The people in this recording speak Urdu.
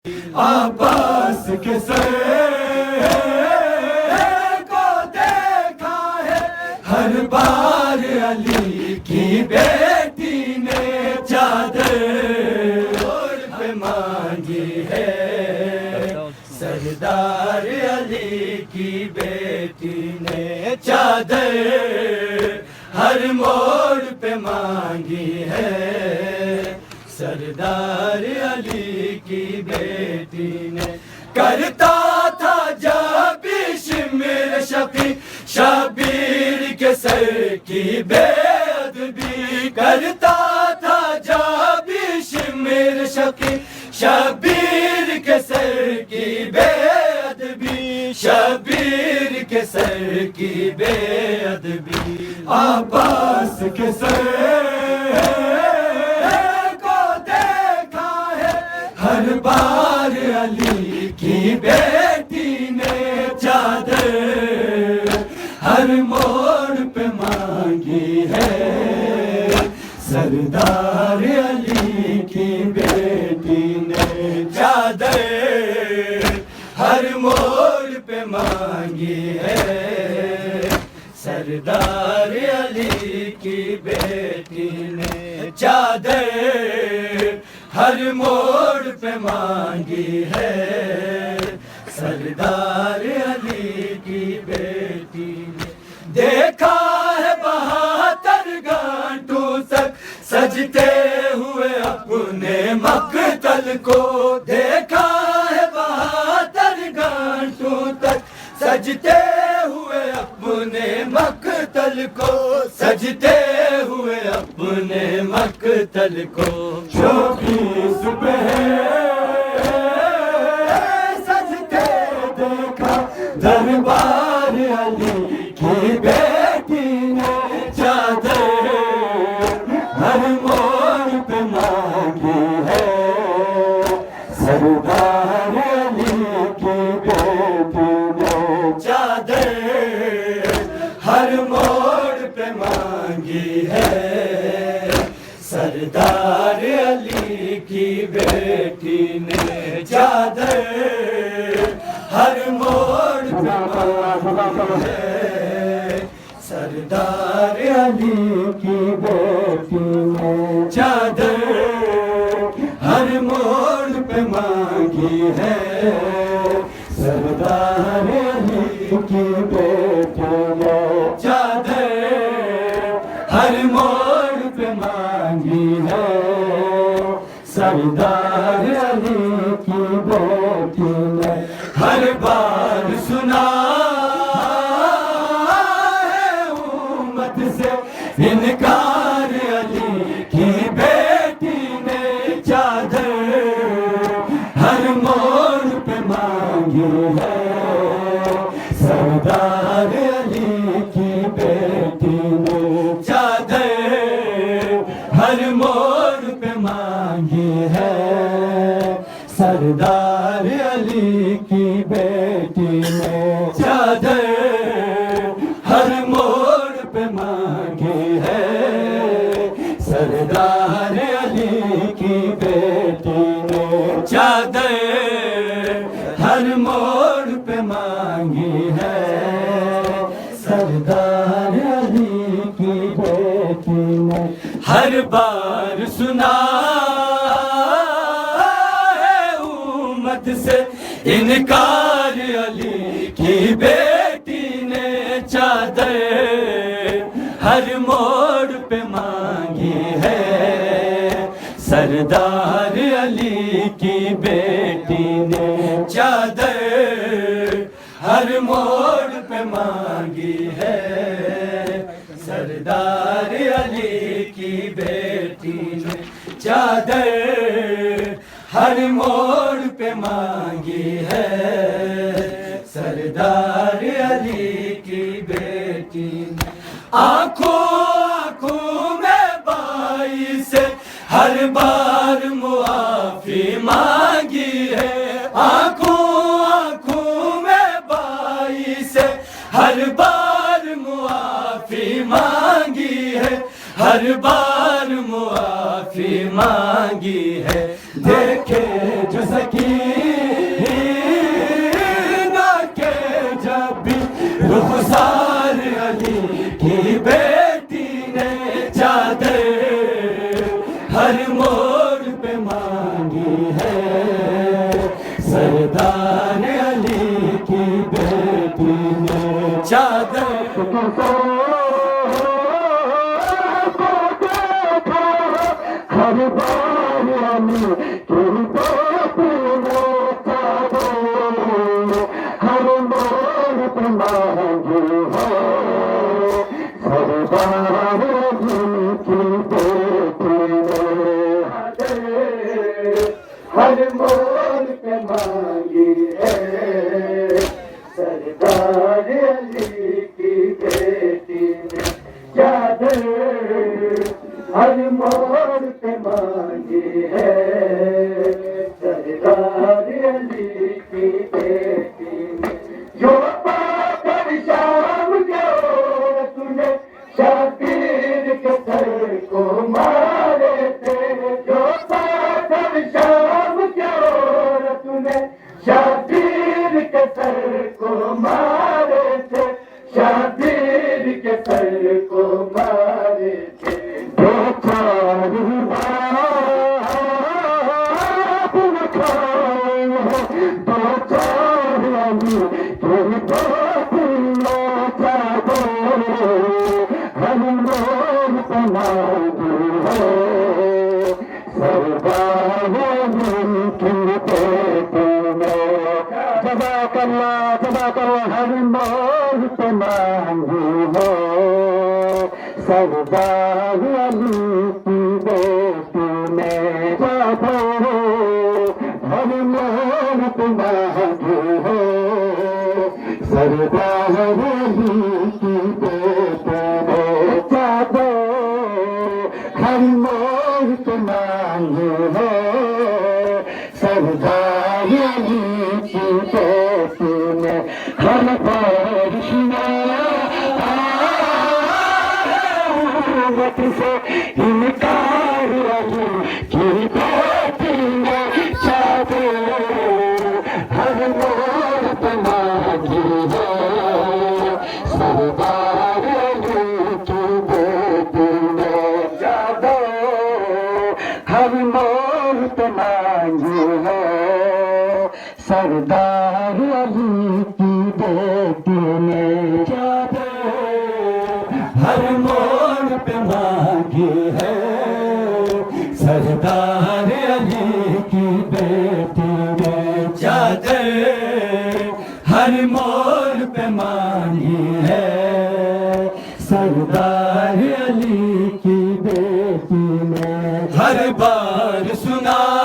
عباس کے سر کو دیکھا ہے ہر بار علی کی بیٹی نے چادر پہ مانگی ہے، سردار علی کی بیٹی نے چادر ہر موڑ پہ مانگی ہے، سردار علی کی بیٹی نے کرتا تھا جب شمر شفیع شبیر کے سر کی بے ادبی، کرتا تھا جب شمر شفیع شبیر کے سر کی بے ادبی، شبیر کے سر کی بے ادبی، عباس کے سر ہر بار علی کی بیٹی نے چادر ہر موڑ پہ مانگی ہے، سردار علی کی بیٹی نے چادر ہر موڑ پہ مانگی ہے، سردار علی کی بیٹی نے چادر ہر موڑ پہ مانگی ہے، سردار علی کی بیٹی نے دیکھا ہے 72 گھنٹوں تک سجتے ہوئے اپنے مقتل کو، دیکھا ہے 72 گھنٹوں تک سجتے ہوئے اپنے مقتل کو، سجتے ہوئے اپنے مقتل کو، 24 سجتے دیکھا دربار علی کی بیٹی نے چادر ہر موڑ پہ مانگی ہے، سردار علی کی بیٹی نے چادر ہر موڑ پہ مانگی ہے، سردار علی کی بیٹی نے چادر ہر موڑ پہ مانگی ہے، سردار علی کی بیٹی نے چادر ہر موڑ پہ مانگی ہے، سردار علی کی بیٹی نے چادر ہر موڑ پہ مانگی ہے، سردار علی کی بیٹی نے ہر بار سنا ہے امت سے انکار، علی کی بیٹی نے چادر ہر موڑ پہ مانگی ہے، سردار علی کی بیٹی نے چادر ہر موڑ پہ مانگی ہے، سردار علی کی بیٹی نے چادر ہر موڑ پہ مانگی ہے، سردار علی کی بیٹی نے چادر ہر موڑ پہ مانگی ہے، سردار علی کی بیٹی نے ہر بار سنا ہے امت سے انکار، علی کی بیٹی نے چادر ہر موڑ پہ مانگی ہے، سردار علی کی بیٹی نے چادر ہر موڑ پہ مانگی ہے، سردار علی کی بیٹی نے چادر ہر موڑ پہ مانگی ہے، سردار علی کی بیٹی نے آنکھوں میں بائی سے ہر بار معافی مانگی ہے، آنکھوں میں بائی سے ہر بار معافی مانگی ہے، ہر بار معافی مانگی ہے، دیکھے جو سکین ہے سردار علی کی بیٹی نے چادر ہر بار علی کی بیٹی نے چادر ہر مور پہ مانگی ہے سردار علی کی بیٹی نے ہر مور پہ مانگی ہے سردار علی کی بیٹی نے چادر ہر مور پہ مانگی ہے سردار علی کی بیٹی نے جو پاکر شام کے عورت نے شبیر کے سر کو مارے تھے جو پاکر شام کے عورت نے شبیر کے سر کو مارے تھے شبیر کے سر کو مارے تھے دو چار باپ اٹھائے دو چار علی کی بیٹی نے چادر ہر مور پہ مانگی ہے سردار علی کی بیٹی نے جزاک اللہ ہر مور پہ مانگی ہے سردار علی کی بیٹی نے چادر ہر مور پہ مانگی ہے سردار علی کی بیٹی نے چادر ہر مور پہ مانگی ہے سردار علی کی بیٹی نے ہر بارش سے انکار علی کی بیٹی نے چادر ہر مور پہ مانگی ہے سردار علی کی بیٹی نے چادر ہر مور پہ مانگی ہے سردار علی کی بیٹی نے چادر ہر مور پہ مانگی ہے سردار علی کی بیٹی نے چادر ہر مور پہ مانگی ہے سردار علی کی بیٹی نے ہر بار سنا